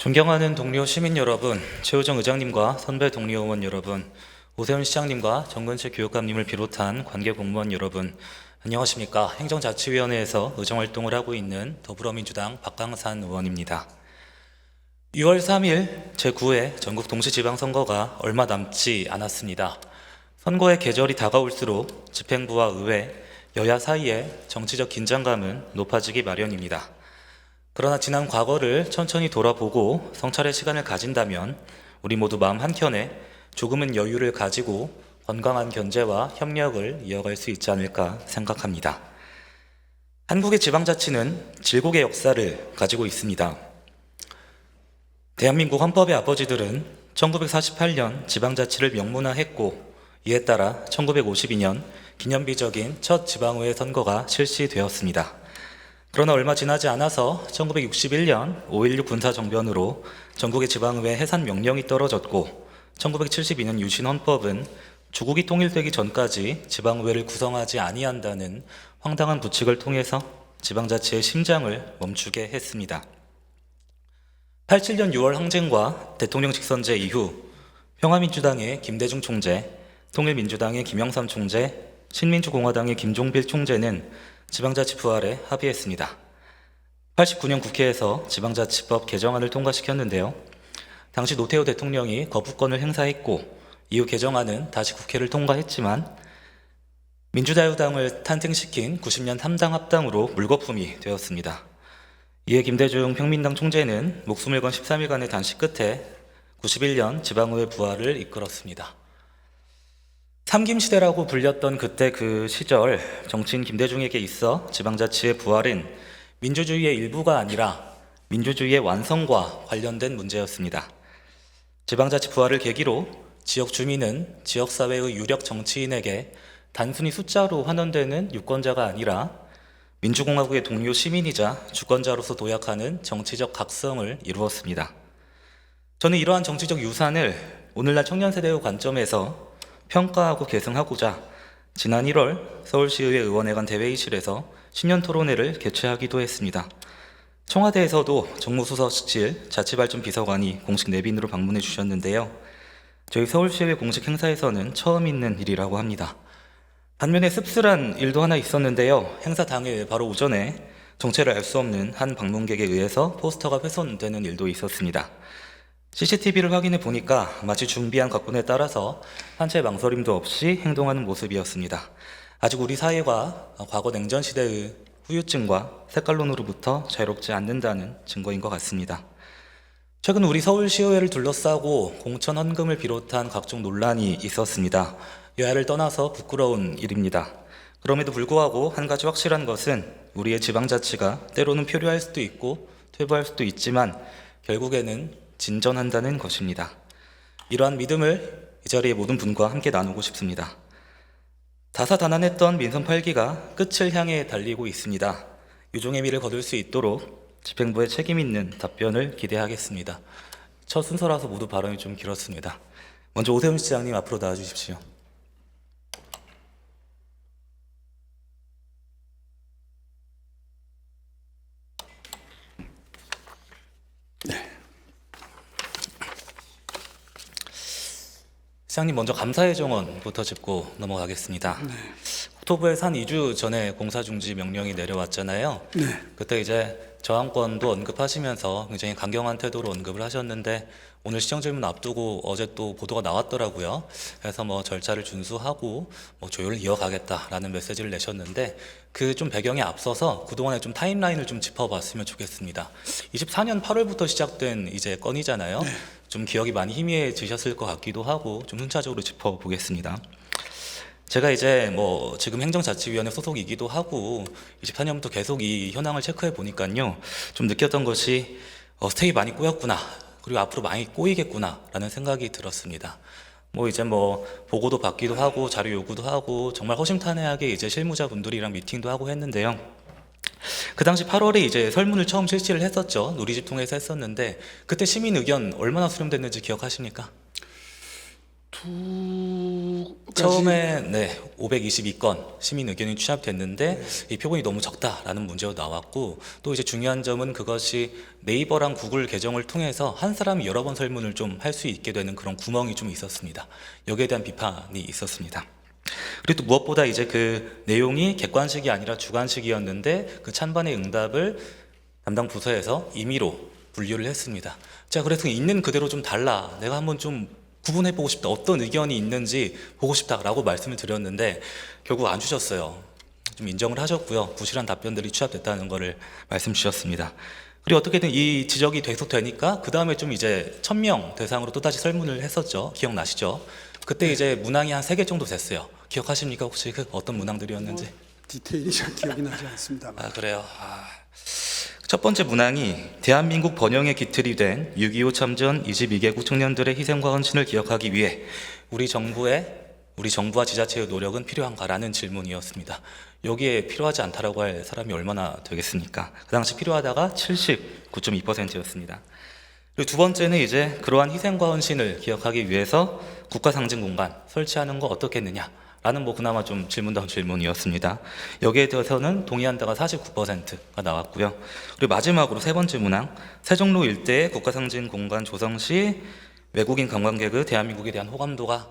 존경하는 동료 시민 여러분, 최우정 의장님과 선배 동료 의원 여러분, 오세훈 시장님과 정근실 교육감님을 비롯한 관계 공무원 여러분, 안녕하십니까. 행정자치위원회에서 의정활동을 하고 있는 더불어민주당 박강산 의원입니다. 6월 3일 제9회 전국 동시지방선거가 얼마 남지 않았습니다. 선거의 계절이 다가올수록 집행부와 의회, 여야 사이에 정치적 긴장감은 높아지기 마련입니다. 그러나 지난 과거를 천천히 돌아보고 성찰의 시간을 가진다면 우리 모두 마음 한켠에 조금은 여유를 가지고 건강한 견제와 협력을 이어갈 수 있지 않을까 생각합니다. 한국의 지방자치는 질곡의 역사를 가지고 있습니다. 대한민국 헌법의 아버지들은 1948년 지방자치를 명문화했고 이에 따라 1952년 기념비적인 첫 지방의회 선거가 실시되었습니다. 그러나 얼마 지나지 않아서 1961년 5.16 군사정변으로 전국의 지방의회 해산 명령이 떨어졌고 1972년 유신헌법은 조국이 통일되기 전까지 지방의회를 구성하지 아니한다는 황당한 부칙을 통해서 지방자치의 심장을 멈추게 했습니다. 87년 6월 항쟁과 대통령 직선제 이후 평화민주당의 김대중 총재, 통일민주당의 김영삼 총재, 신민주공화당의 김종필 총재는 지방자치 부활에 합의했습니다. 89년 국회에서 지방자치법 개정안을 통과시켰는데요. 당시 노태우 대통령이 거부권을 행사했고 이후 개정안은 다시 국회를 통과했지만 민주자유당을 탄생시킨 90년 3당 합당으로 물거품이 되었습니다. 이에 김대중 평민당 총재는 목숨을 건 13일간의 단식 끝에 91년 지방의회 부활을 이끌었습니다. 삼김시대라고 불렸던 그때 그 시절 정치인 김대중에게 있어 지방자치의 부활은 민주주의의 일부가 아니라 민주주의의 완성과 관련된 문제였습니다. 지방자치 부활을 계기로 지역 주민은 지역사회의 유력 정치인에게 단순히 숫자로 환원되는 유권자가 아니라 민주공화국의 동료 시민이자 주권자로서 도약하는 정치적 각성을 이루었습니다. 저는 이러한 정치적 유산을 오늘날 청년 세대의 관점에서 평가하고 계승하고자 지난 1월 서울시의회 의원회관 대회의실에서 신년 토론회를 개최하기도 했습니다. 청와대에서도 정무수석실 자치발전 비서관이 공식 내빈으로 방문해 주셨는데요. 저희 서울시의회 공식 행사에서는 처음 있는 일이라고 합니다. 반면에 씁쓸한 일도 하나 있었는데요. 행사 당일 바로 오전에 정체를 알 수 없는 한 방문객에 의해서 포스터가 훼손되는 일도 있었습니다. CCTV를 확인해 보니까 마치 준비한 각본에 따라서 한 채 망설임도 없이 행동하는 모습이었습니다. 아직 우리 사회가 과거 냉전 시대의 후유증과 색깔론으로부터 자유롭지 않는다는 증거인 것 같습니다. 최근 우리 서울시의회를 둘러싸고 공천 헌금을 비롯한 각종 논란이 있었습니다. 여야를 떠나서 부끄러운 일입니다. 그럼에도 불구하고 한 가지 확실한 것은 우리의 지방자치가 때로는 표류할 수도 있고 퇴보할 수도 있지만 결국에는 진전한다는 것입니다. 이러한 믿음을 이 자리의 모든 분과 함께 나누고 싶습니다. 다사다난했던 민선 8기가 끝을 향해 달리고 있습니다. 유종의 미를 거둘 수 있도록 집행부의 책임 있는 답변을 기대하겠습니다. 첫 순서라서 모두 발언이 좀 길었습니다. 먼저 오세훈 시장님 앞으로 나와주십시오. 시장님 먼저 감사의 정원부터 짚고 넘어가겠습니다. 국토부에서 한 2주 전에 공사중지 명령이 내려왔잖아요. 그때 이제 저항권도 언급하시면서 굉장히 강경한 태도로 언급을 하셨는데 오늘 시정질문 앞두고 어제 또 보도가 나왔더라고요. 그래서 뭐 절차를 준수하고 뭐 조율을 이어가겠다라는 메시지를 내셨는데 그 좀 배경에 앞서서 그동안의 좀 타임라인을 좀 짚어봤으면 좋겠습니다. 24년 8월부터 시작된 이제 건이잖아요. 좀 기억이 많이 희미해지셨을 것 같기도 하고 좀 순차적으로 짚어보겠습니다. 제가 이제 뭐 지금 행정자치위원회 소속이기도 하고 24년부터 계속 이 현황을 체크해 보니까요. 좀 느꼈던 것이 스테이 많이 꼬였구나. 그리고 앞으로 많이 꼬이겠구나 라는 생각이 들었습니다. 뭐 이제 뭐 보고도 받기도 하고 자료 요구도 하고 정말 허심탄회하게 이제 실무자분들이랑 미팅도 하고 했는데요. 그 당시 8월에 이제 설문을 처음 실시를 했었죠. 누리집 통해서 했었는데 그때 시민 의견 얼마나 수렴됐는지 기억하십니까? 두 가지. 처음에 522건 시민 의견이 취합됐는데 이 표본이 너무 적다라는 문제가 나왔고, 또 이제 중요한 점은 그것이 네이버랑 구글 계정을 통해서 한 사람이 여러 번 설문을 좀 할 수 있게 되는 그런 구멍이 좀 있었습니다. 여기에 대한 비판이 있었습니다. 그리고 또 무엇보다 이제 그 내용이 객관식이 아니라 주관식이었는데 그 찬반의 응답을 담당 부서에서 임의로 분류를 했습니다. 자, 그래서 있는 그대로 좀 달라, 내가 한번 좀 구분해보고 싶다, 어떤 의견이 있는지 보고 싶다라고 말씀을 드렸는데 결국 안 주셨어요. 좀 인정을 하셨고요. 부실한 답변들이 취합됐다는 거를 말씀 주셨습니다. 그리고 어떻게든 이 지적이 계속되니까 그 다음에 좀 이제 1000명 대상으로 또다시 설문을 했었죠. 기억나시죠? 그때 이제 문항이 한 3개 정도 됐어요. 기억하십니까? 혹시 그 어떤 문항들이었는지? 디테일이 잘 기억이 나지 않습니다만. 아, 그래요? 첫 번째 문항이 대한민국 번영의 기틀이 된 6.25 참전 22개국 청년들의 희생과 헌신을 기억하기 위해 우리 정부와 지자체의 노력은 필요한가라는 질문이었습니다. 여기에 필요하지 않다라고 할 사람이 얼마나 되겠습니까? 그 당시 필요하다가 79.2%였습니다. 그리고 두 번째는 이제 그러한 희생과 헌신을 기억하기 위해서 국가상징 공간 설치하는 거 어떻겠느냐 라는 그나마 좀 질문다운 질문이었습니다. 여기에 대해서는 동의한다가 49%가 나왔고요. 그리고 마지막으로 세 번째 문항, 세종로 일대의 국가상징 공간 조성 시 외국인 관광객의 대한민국에 대한 호감도가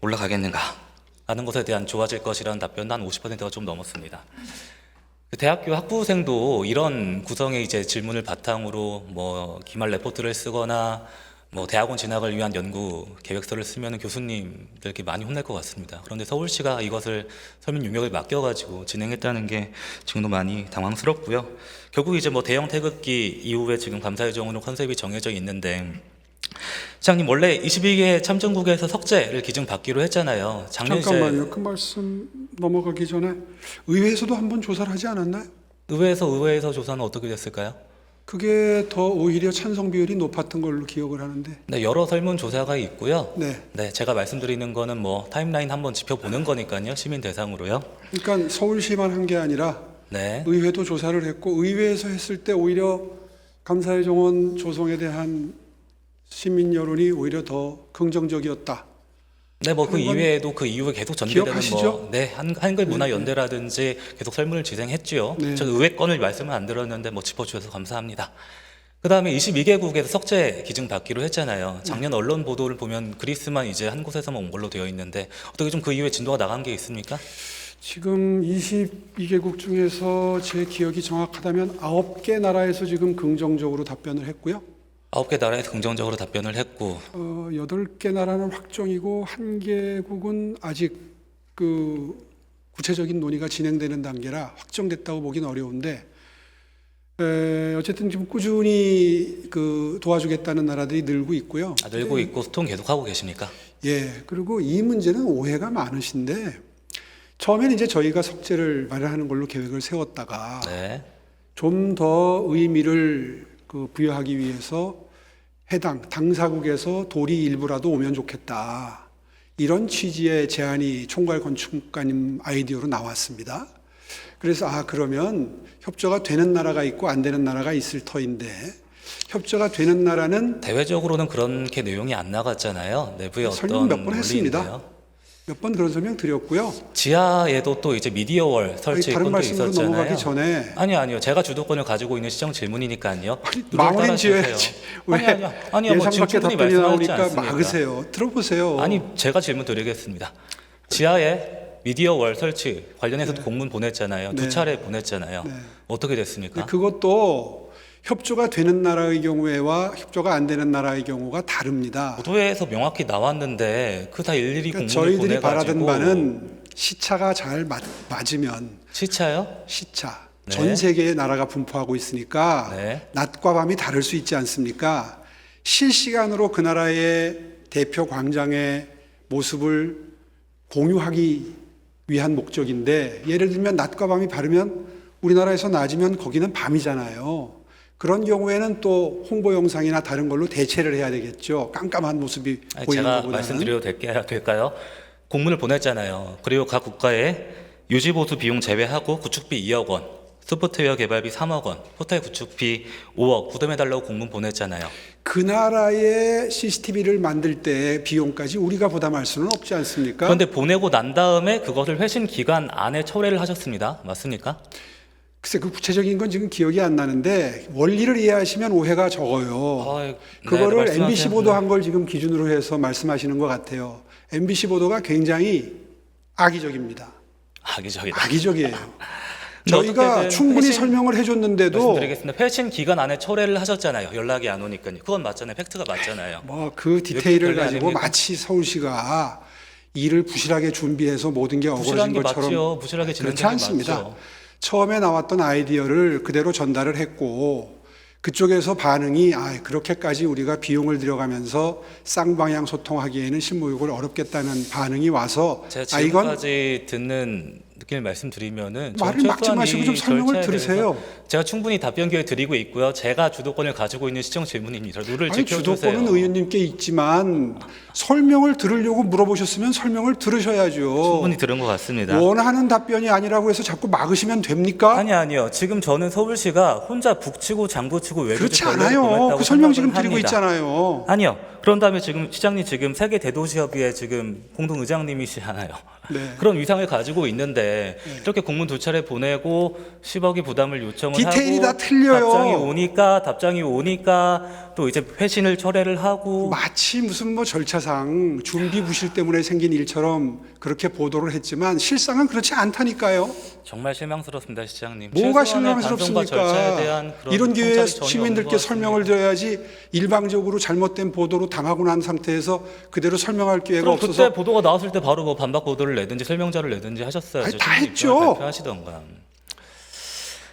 올라가겠는가 라는 것에 대한 좋아질 것이라는 답변도 한 50%가 좀 넘었습니다. 대학교 학부생도 이런 구성의 이제 질문을 바탕으로 기말 레포트를 쓰거나 대학원 진학을 위한 연구 계획서를 쓰면 교수님들께 많이 혼날 것 같습니다. 그런데 서울시가 이것을 설문 용역을 맡겨가지고 진행했다는 게 지금도 많이 당황스럽고요. 결국 이제 대형 태극기 이후에 지금 감사예정으로 컨셉이 정해져 있는데, 시장님 원래 22개 참전국에서 석재를 기증받기로 했잖아요. 작년 잠깐만요. 그 말씀 넘어가기 전에 의회에서도 한번 조사를 하지 않았나요? 의회에서 조사는 어떻게 됐을까요? 그게 더 오히려 찬성 비율이 높았던 걸로 기억을 하는데. 네, 여러 설문 조사가 있고요. 네. 제가 말씀드리는 거는 타임라인 한번 지켜보는 거니까요. 시민 대상으로요. 그러니까 서울시만 한 게 아니라 네. 의회도 조사를 했고, 의회에서 했을 때 오히려 감사의 정원 조성에 대한 시민 여론이 오히려 더 긍정적이었다. 네, 그 이외에도 그 이후에 계속 전개되는 기억하시죠? 한글 문화 연대라든지 계속 설문을 진행했죠. 네. 저 의회 건을 말씀을 안 드렸는데 짚어주셔서 감사합니다. 그 다음에 22개국에서 석재 기증 받기로 했잖아요. 작년 언론 보도를 보면 그리스만 이제 한 곳에서만 온 걸로 되어 있는데 어떻게 좀 그 이후에 진도가 나간 게 있습니까? 지금 22개국 중에서 제 기억이 정확하다면 9개 나라에서 지금 긍정적으로 답변을 했고요. 9개 나라에서 긍정적으로 답변을 했고 8개 나라는 확정이고 1개국은 아직 그 구체적인 논의가 진행되는 단계라 확정됐다고 보긴 어려운데, 어쨌든 지금 꾸준히 그 도와주겠다는 나라들이 늘고 있고요. 늘고 있고 소통 계속하고 계십니까? 예. 그리고 이 문제는 오해가 많으신데, 처음에는 이제 저희가 석재를 마련하는 걸로 계획을 세웠다가 네. 좀 더 의미를 부여하기 위해서 해당 당사국에서 돌이 일부라도 오면 좋겠다, 이런 취지의 제안이 총괄 건축가님 아이디어로 나왔습니다. 그래서 그러면 협조가 되는 나라가 있고 안 되는 나라가 있을 터인데, 협조가 되는 나라는 대외적으로는 그렇게 내용이 안 나갔잖아요. 내부에 설명 어떤 몇 번 했습니다. 논리인데요. 몇 번 그런 설명 드렸고요. 지하에도 또 이제 미디어월 설치 다른 건도 말씀으로 있었잖아요. 넘어가기 전에 아니요. 제가 주도권을 가지고 있는 시정 질문이니까요. 마무리 지어야지. 왜 아니요. 예산 밖에 충분히 답변이 말씀하셨지 나오니까 않습니까? 막으세요. 들어보세요. 아니, 제가 질문 드리겠습니다. 지하에 미디어월 설치 관련해서도 공문 보냈잖아요. 네. 2차례 보냈잖아요. 네. 어떻게 됐습니까? 그것도 협조가 되는 나라의 경우에와 협조가 안 되는 나라의 경우가 다릅니다. 보도에서 명확히 나왔는데 그 다 일일이 그러니까 공문을 저희들이 보내가지고. 바라던 바는 시차가 잘 맞으면, 시차요? 시차 네. 전 세계의 나라가 분포하고 있으니까 네. 낮과 밤이 다를 수 있지 않습니까? 실시간으로 그 나라의 대표 광장의 모습을 공유하기 위한 목적인데, 예를 들면 낮과 밤이 다르면 우리나라에서 낮이면 거기는 밤이잖아요. 그런 경우에는 또 홍보 영상이나 다른 걸로 대체를 해야 되겠죠. 깜깜한 모습이 보이는 제가 것보다는. 말씀드려도 될까요? 공문을 보냈잖아요. 그리고 각 국가에 유지보수 비용 제외하고 구축비 2억 원 소프트웨어 개발비 3억 원, 포털 구축비 5억 부담해달라고 공문 보냈잖아요. 그 나라의 CCTV를 만들 때 비용까지 우리가 부담할 수는 없지 않습니까? 그런데 보내고 난 다음에 그것을 회신 기간 안에 철회를 하셨습니다. 맞습니까? 글쎄 그 구체적인 건 지금 기억이 안 나는데 원리를 이해하시면 오해가 적어요. 네, 그거를 말씀하세요. MBC 보도한 걸 지금 기준으로 해서 말씀하시는 것 같아요. MBC 보도가 굉장히 악의적입니다. 악의적이다. 악의적이에요. 근데 저희가 어떻게든 충분히 회신- 설명을 해줬는데도 말씀드리겠습니다. 회신 기간 안에 철회를 하셨잖아요. 연락이 안 오니까요. 그건 맞잖아요. 팩트가 맞잖아요. 뭐 그 디테일을 별게 가지고 아닙니까? 마치 서울시가 일을 부실하게 준비해서 모든 게 부실한 어그러진 게 것처럼 맞죠. 부실하게 진행된 그렇지 게 않습니다. 맞죠. 처음에 나왔던 아이디어를 그대로 전달을 했고 그쪽에서 반응이 그렇게까지 우리가 비용을 들여가면서 쌍방향 소통하기에는 실무욕을 어렵겠다는 반응이 와서 제가 이건 지금까지 듣는 느낌을 말씀드리면은 말을 막지 마시고 좀 설명을 들으세요. 제가 충분히 답변 기회 드리고 있고요. 제가 주도권을 가지고 있는 시청 질문입니다. 룰을 아니 지켜주세요. 주도권은 의원님께 있지만 설명을 들으려고 물어보셨으면 설명을 들으셔야죠. 충분히 들은 것 같습니다. 원하는 답변이 아니라고 해서 자꾸 막으시면 됩니까? 아니요. 지금 저는 서울시가 혼자 북치고 장구치고 외교적 그렇지 권력을 않아요. 범했다고 그 설명 지금 생각을 드리고 합니다. 있잖아요. 아니요. 그런 다음에 지금 시장님 지금 세계 대도시협의회 지금 공동 의장님이시잖아요. 네. 그런 위상을 가지고 있는데 이렇게 공문 두 차례 보내고 10억의 부담을 요청을 디테일이 하고 다 틀려요. 답장이 오니까 또 이제 회신을 철회를 하고 마치 무슨 뭐 절차상 준비 부실 때문에 생긴 일처럼 그렇게 보도를 했지만 실상은 그렇지 않다니까요. 정말 실망스럽습니다, 시장님. 뭐가 최소한의 반성과 절차에 실망스럽습니까? 대한 그런 이런 기회에 통찰이 전혀 시민들께 없는 것 설명을 같습니다. 드려야지 일방적으로 잘못된 보도로 당하고 난 상태에서 그대로 설명할 기회가 그럼 없어서 그때 보도가 나왔을 때 바로 뭐 반박 보도를 내든지 설명자를 내든지 하셨어야죠. 아니, 다 시장님 했죠. 입장을 발표하시던가.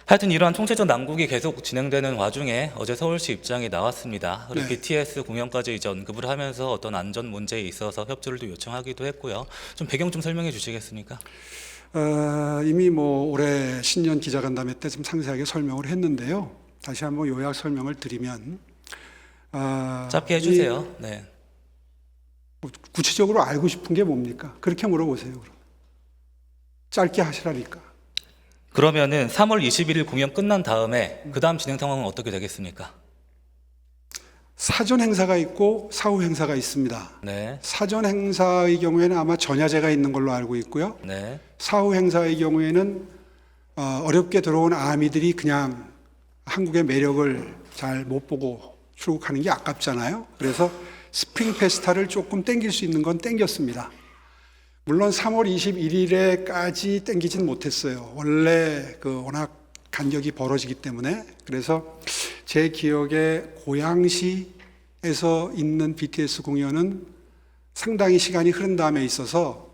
하여튼 이러한 총체적 난국이 계속 진행되는 와중에 어제 서울시 입장이 나왔습니다. 그리고 네. BTS 공연까지 이제 언급을 하면서 어떤 안전 문제에 있어서 협조를 또 요청하기도 했고요. 좀 배경 좀 설명해 주시겠습니까? 이미 뭐 올해 신년 기자간담회 때 좀 상세하게 설명을 했는데요. 다시 한번 요약 설명을 드리면 짧게 해주세요. 네. 구체적으로 알고 싶은 게 뭡니까? 그렇게 물어보세요. 그럼. 짧게 하시라니까. 그러면은 3월 21일 공연 끝난 다음에 그 다음 진행 상황은 어떻게 되겠습니까? 사전 행사가 있고 사후 행사가 있습니다. 네. 사전 행사의 경우에는 아마 전야제가 있는 걸로 알고 있고요. 네. 사후 행사의 경우에는 어렵게 들어온 아미들이 그냥 한국의 매력을 잘 못 보고 출국하는 게 아깝잖아요. 그래서 스프링 페스타를 조금 땡길 수 있는 건 땡겼습니다. 물론 3월 21일에까지 땡기진 못했어요. 원래 그 워낙 간격이 벌어지기 때문에. 그래서 제 기억에 고양시에서 있는 BTS 공연은 상당히 시간이 흐른 다음에 있어서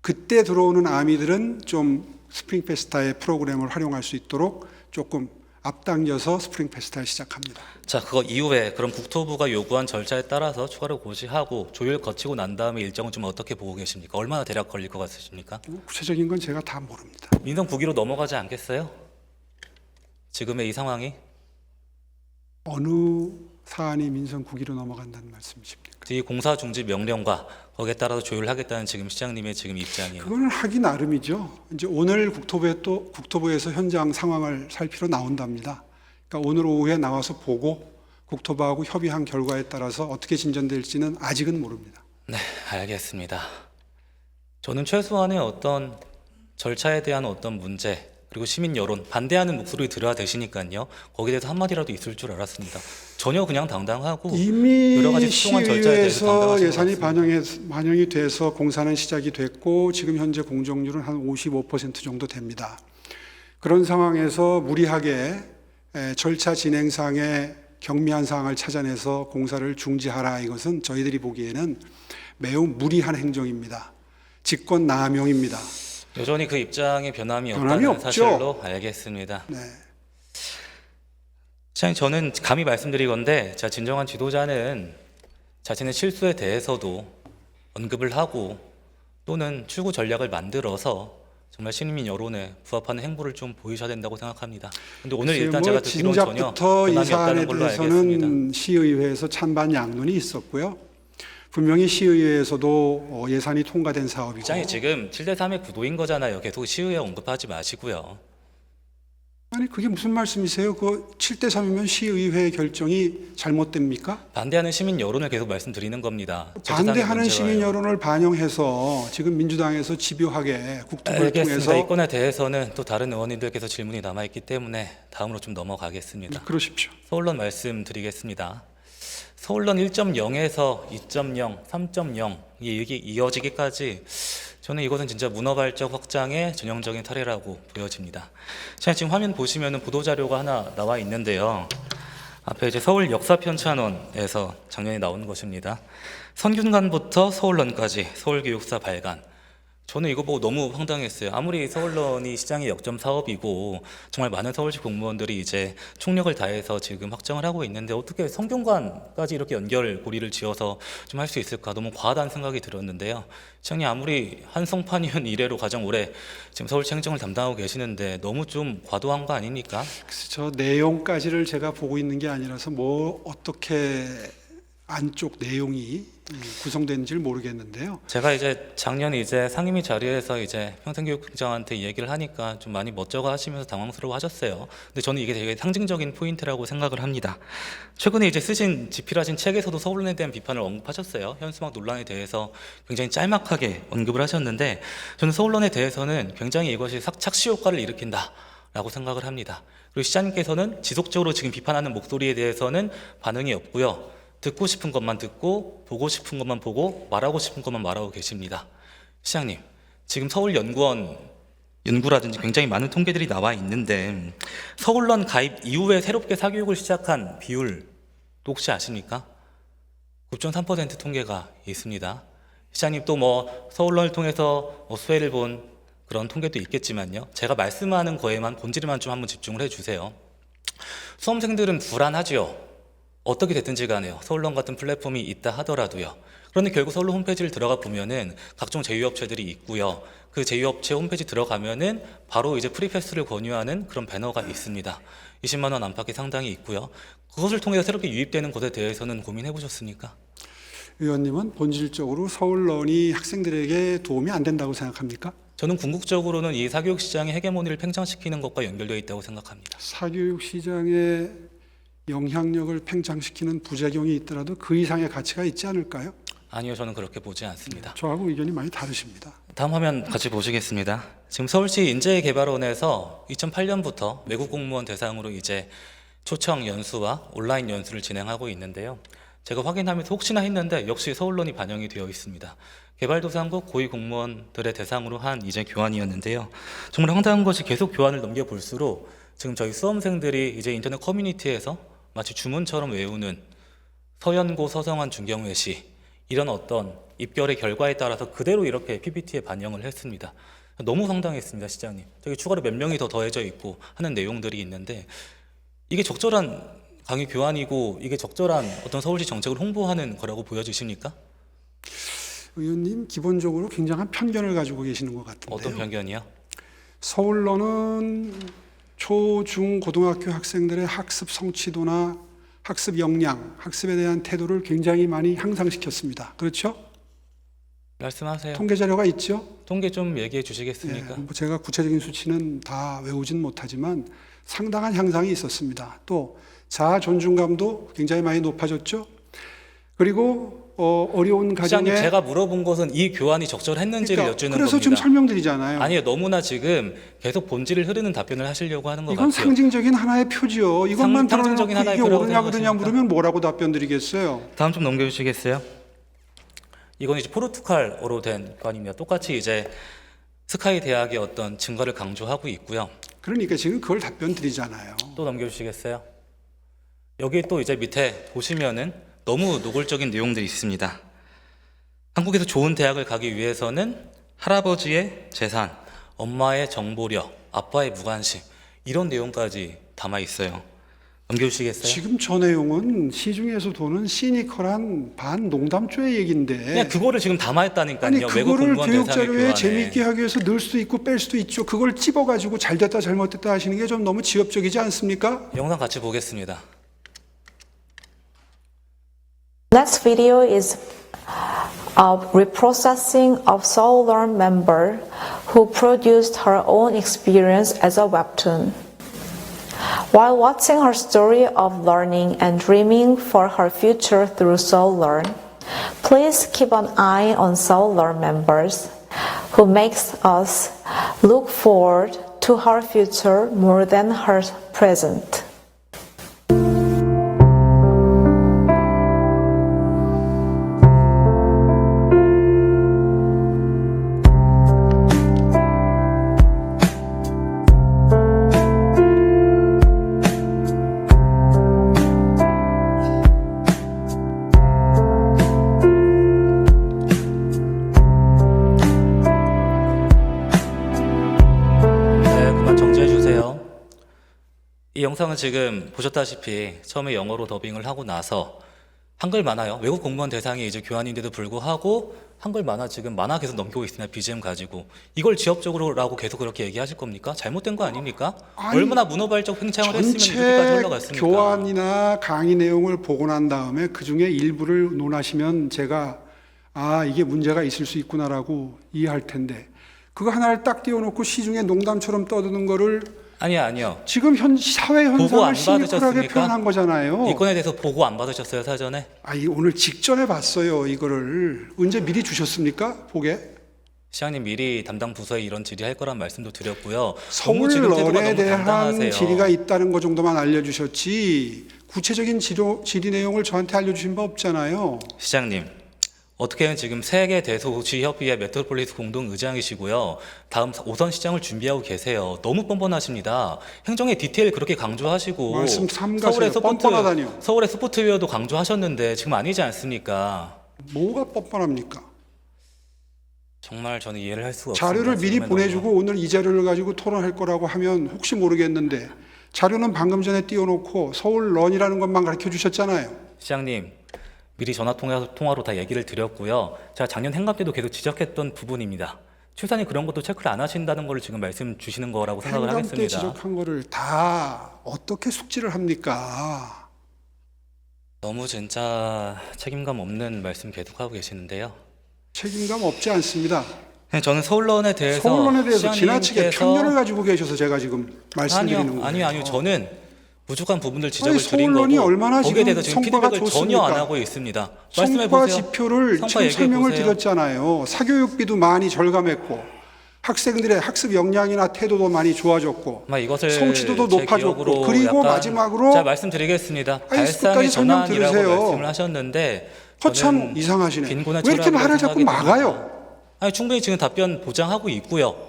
그때 들어오는 아미들은 좀 스프링 페스타의 프로그램을 활용할 수 있도록 조금 앞당겨서 스프링 페스타를 시작합니다. 자, 그거 이후에 그럼 국토부가 요구한 절차에 따라서 추가로 고시하고 조율 거치고 난 다음에 일정은 좀 어떻게 보고 계십니까? 얼마나 대략 걸릴 것 같으십니까? 구체적인 건 제가 다 모릅니다. 민성 부기로 넘어가지 않겠어요? 지금의 이 상황이 어느 사안이 민선 9기로 넘어간다는 말씀이십니까? 이 공사 중지 명령과 거기에 따라서 조율하겠다는 지금 시장님의 지금 입장이에요. 그거는 하기 나름이죠. 이제 오늘 국토부에서 현장 상황을 살피러 나온답니다. 그러니까 오늘 오후에 나와서 보고 국토부하고 협의한 결과에 따라서 어떻게 진전될지는 아직은 모릅니다. 네, 알겠습니다. 저는 최소한의 어떤 절차에 대한 어떤 문제 그리고 시민 여론 반대하는 목소리 들어야 되시니까요. 거기에 대해서 한마디라도 있을 줄 알았습니다. 전혀 그냥 당당하고 이미 여러 가지 수정한 절차에 대해서 시의회에서 당당하신 예산이 것 같습니다. 반영이 돼서 공사는 시작이 됐고 지금 현재 공정률은 한 55% 정도 됩니다. 그런 상황에서 무리하게 절차 진행상의 경미한 사항을 찾아내서 공사를 중지하라, 이것은 저희들이 보기에는 매우 무리한 행정입니다. 직권 남용입니다. 여전히 그 입장에 변함이 변함이 없다는 없죠. 사실로 알겠습니다. 네. 시장님, 저는 감히 말씀드리건데 자, 진정한 지도자는 자신의 실수에 대해서도 언급을 하고 또는 추구 전략을 만들어서 정말 시민 여론에 부합하는 행보를 좀 보이셔야 된다고 생각합니다. 근데 오늘 일단 제가 듣기로는 전혀 진작부터 이 변함이 사안에 없다는 걸로 알겠습니다. 대해서는 시의회에서 찬반 양론이 있었고요. 분명히 시의회에서도 예산이 통과된 사업이고 시장이 지금 7대3의 구도인 거잖아요. 계속 시의회 언급하지 마시고요. 아니 그게 무슨 말씀이세요? 그 7대 3이면 시의회 결정이 잘못됩니까? 반대하는 시민 여론을 계속 말씀드리는 겁니다. 반대하는 문제가요. 시민 여론을 반영해서 지금 민주당에서 집요하게 국토부를 알겠습니다. 통해서 이 건에 대해서는 또 다른 의원님들께서 질문이 남아있기 때문에 다음으로 좀 넘어가겠습니다. 그러십시오. 서울론 말씀드리겠습니다. 서울론 1.0에서 2.0, 3.0 이게 이어지기까지 저는 이것은 진짜 문어발적 확장의 전형적인 사례라고 보여집니다. 자, 지금 화면 보시면은 보도자료가 하나 나와 있는데요. 앞에 이제 서울 역사편찬원에서 작년에 나온 것입니다. 선균관부터 서울론까지 서울교육사 발간. 저는 이거 보고 너무 황당했어요. 아무리 서울론이 시장의 역점 사업이고 정말 많은 서울시 공무원들이 이제 총력을 다해서 지금 확정을 하고 있는데 어떻게 성균관까지 이렇게 연결고리를 지어서 좀 할 수 있을까 너무 과하다는 생각이 들었는데요. 시장님 아무리 한성판의원 이래로 가장 오래 지금 서울시 행정을 담당하고 계시는데 너무 좀 과도한 거 아닙니까? 그래서 저 내용까지를 제가 보고 있는 게 아니라서 뭐 어떻게 안쪽 내용이 구성되는지를 모르겠는데요. 제가 이제 작년에 이제 상임위 자리에서 이제 평생교육청장한테 이 얘기를 하니까 좀 많이 멋쩍어 하시면서 당황스러워 하셨어요. 근데 저는 이게 되게 상징적인 포인트라고 생각을 합니다. 최근에 이제 쓰신 집필하신 책에서도 서울론에 대한 비판을 언급하셨어요. 현수막 논란에 대해서 굉장히 짤막하게 언급을 하셨는데 저는 서울론에 대해서는 굉장히 이것이 착시 효과를 일으킨다 라고 생각을 합니다. 그리고 시장님께서는 지속적으로 지금 비판하는 목소리에 대해서는 반응이 없고요. 듣고 싶은 것만 듣고 보고 싶은 것만 보고 말하고 싶은 것만 말하고 계십니다. 시장님, 지금 서울연구원 연구라든지 굉장히 많은 통계들이 나와 있는데 서울론 가입 이후에 새롭게 사교육을 시작한 비율 혹시 아십니까? 9.3% 통계가 있습니다. 시장님 또 뭐 서울론을 통해서 수혜를 본 그런 통계도 있겠지만요. 제가 말씀하는 거에만 본질에만 좀 한번 집중을 해주세요. 수험생들은 불안하지요. 어떻게 됐든지 간에요. 서울론 같은 플랫폼이 있다 하더라도요. 그런데 결국 서울론 홈페이지를 들어가 보면은 각종 제휴업체들이 있고요. 그 제휴업체 홈페이지 들어가면은 바로 이제 프리패스를 권유하는 그런 배너가 있습니다. 20만 원 안팎이 상당히 있고요. 그것을 통해서 새롭게 유입되는 것에 대해서는 고민해 보셨습니까? 의원님은 본질적으로 서울론이 학생들에게 도움이 안 된다고 생각합니까? 저는 궁극적으로는 이 사교육 시장의 헤게모니를 팽창시키는 것과 연결되어 있다고 생각합니다. 사교육 시장의 영향력을 팽창시키는 부작용이 있더라도 그 이상의 가치가 있지 않을까요? 아니요, 저는 그렇게 보지 않습니다. 저하고 의견이 많이 다르십니다. 다음 화면 같이 보시겠습니다. 지금 서울시 인재개발원에서 2008년부터 외국 공무원 대상으로 이제 초청 연수와 온라인 연수를 진행하고 있는데요. 제가 확인하면서 혹시나 했는데 역시 서울론이 반영이 되어 있습니다. 개발도상국 고위 공무원들의 대상으로 한 이제 교환이었는데요. 정말 황당한 것이 계속 교환을 넘겨볼수록 지금 저희 수험생들이 이제 인터넷 커뮤니티에서 마치 주문처럼 외우는 서연고 서성한 중경외시 이런 어떤 입결의 결과에 따라서 그대로 이렇게 PPT에 반영을 했습니다. 너무 황당했습니다, 시장님. 저기 추가로 몇 명이 더 더해져 있고 하는 내용들이 있는데 이게 적절한 강의 교환이고 이게 적절한 어떤 서울시 정책을 홍보하는 거라고 보여지십니까? 의원님 기본적으로 굉장한 편견을 가지고 계시는 것 같은데요. 어떤 편견이요? 서울론은 초, 중, 고등학교 학생들의 학습 성취도나 학습 역량, 학습에 대한 태도를 굉장히 많이 향상시켰습니다. 그렇죠? 말씀하세요. 통계 자료가 있죠? 통계 좀 얘기해 주시겠습니까? 뭐 제가 구체적인 수치는 다 외우진 못하지만 상당한 향상이 있었습니다. 또 자아 존중감도 굉장히 많이 높아졌죠. 그리고 어려운 시장님, 가정에 제가 물어본 것은 이 교환이 적절했는지를 여쭈는 그래서 겁니다. 지금 설명드리잖아요. 아니요, 너무나 지금 계속 본질을 흐르는 답변을 하시려고 하는 것 이건 같아요. 상징적인 하나의 표지요. 이것만 상징적인 들어놓고 하나의 이게 표라고 옳으냐 그러냐 생각하십니까? 물으면 뭐라고 답변 드리겠어요? 다음 좀 넘겨주시겠어요? 이건 이제 포르투갈어로 된 교환입니다. 똑같이 이제 스카이 대학의 어떤 증거를 강조하고 있고요. 그러니까 지금 그걸 답변 드리잖아요. 또 넘겨주시겠어요? 여기 또 이제 밑에 보시면은 너무 노골적인 내용들이 있습니다. 한국에서 좋은 대학을 가기 위해서는 할아버지의 재산, 엄마의 정보력, 아빠의 무관심 이런 내용까지 담아 있어요. 넘겨주시겠어요? 지금 저 내용은 시중에서 도는 시니컬한 반농담조의 얘기인데 그냥 그거를 지금 담아있다니까요. 아니 외국 그거를 공무원 교육 대상의 자료에 교환에. 재미있게 하기 위해서 넣을 수도 있고 뺄 수도 있죠. 그걸 찝어가지고 잘됐다 잘못됐다 하시는 게 좀 너무 지엽적이지 않습니까? 영상 같이 보겠습니다. Next video is of reprocessing of Soul-Learn member who produced her own experience as a webtoon. While watching her story of learning and dreaming for her future through Soul Learn, please keep an eye on Soul Learn members who makes us look forward to her future more than her present. 네, 그만 정지해 주세요. 이 영상은 지금 보셨다시피 처음에 영어로 더빙을 하고 나서 한글 만화요. 외국 공무원 대상이 이제 교환인데도 불구하고 한글 만화 지금 만화 계속 넘기고 있습니다. BGM 가지고 이걸 지역적으로라고 계속 그렇게 얘기하실 겁니까? 잘못된 거 아닙니까? 아니, 얼마나 문어발적 횡창을 했으면 이렇게까지 전체 흘러갔습니까? 교환이나 강의 내용을 보고 난 다음에 그 중에 일부를 논하시면 제가 이게 문제가 있을 수 있구나라고 이해할 텐데 그거 하나를 딱 띄워놓고 시중에 농담처럼 떠드는 거를 아니요. 지금 사회 보고 안 현상을 시니컬하게 받으셨습니까? 표현한 거잖아요. 이 건에 대해서 보고 안 받으셨어요, 사전에? 오늘 직전에 봤어요, 이거를. 언제 미리 주셨습니까? 보게. 시장님 미리 담당 부서에 이런 질의할 거란 말씀도 드렸고요. 서울 너무 지금 태도가 런에 너무 대한 당당하세요. 질의가 있다는 것 정도만 알려주셨지 구체적인 질의 내용을 저한테 알려주신 바 없잖아요. 시장님, 어떻게는 지금 세계 대도시 협의회 메트로폴리스 공동 의장이시고요. 다음 5선 시장을 준비하고 계세요. 너무 뻔뻔하십니다. 행정의 디테일 그렇게 강조하시고 말씀 삼가세요. 뻔뻔하다니요. 서울의 스포츠웨어도 강조하셨는데 지금 아니지 않습니까? 뭐가 뻔뻔합니까? 정말 저는 이해를 할 수가 없습니다. 자료를 미리 지금의 보내주고 너무. 오늘 이 자료를 가지고 토론할 거라고 하면 혹시 모르겠는데 자료는 방금 전에 띄워놓고 서울 런이라는 것만 가르쳐 주셨잖아요. 시장님, 미리 전화통화로 다 얘기를 드렸고요. 제가 작년 행감 때도 계속 지적했던 부분입니다. 최소한이 그런 것도 체크를 안 하신다는 걸 지금 말씀 주시는 거라고 생각을 행감 때 하겠습니다. 지적한 거를 다 어떻게 숙지를 합니까? 너무 진짜 책임감 없는 말씀 계속하고 계시는데요. 책임감 없지 않습니다. 저는 서울론에 대해서 서울론에 대해서 지나치게 시장님께서- 편견을 가지고 계셔서 제가 지금 말씀드리는 거예요. 아니요. 저는 부족한 부분들 지적을 아니, 드린 서울론이 거고 얼마나 거기에 지금 대해서 지금 성과가 피드백을 전혀 좋습니까? 안 하고 있습니다. 말씀해 성과 보세요. 지표를 성과 지금 얘기해 설명을 보세요. 드렸잖아요. 사교육비도 많이 절감했고 학생들의 학습 역량이나 태도도 많이 좋아졌고 아마 이것을 성취도도 제 높아졌고 기억으로 그리고 약간 마지막으로 제가 말씀드리겠습니다. 아니, 발상의 끝까지 설명 전환이라고 들으세요. 말씀을 하셨는데 허참 저는 이상하시네. 빈곤의 왜 이렇게 철학이라고 말을 자꾸 생각이 막아요? 듭니다. 아니, 충분히 지금 답변 보장하고 있고요.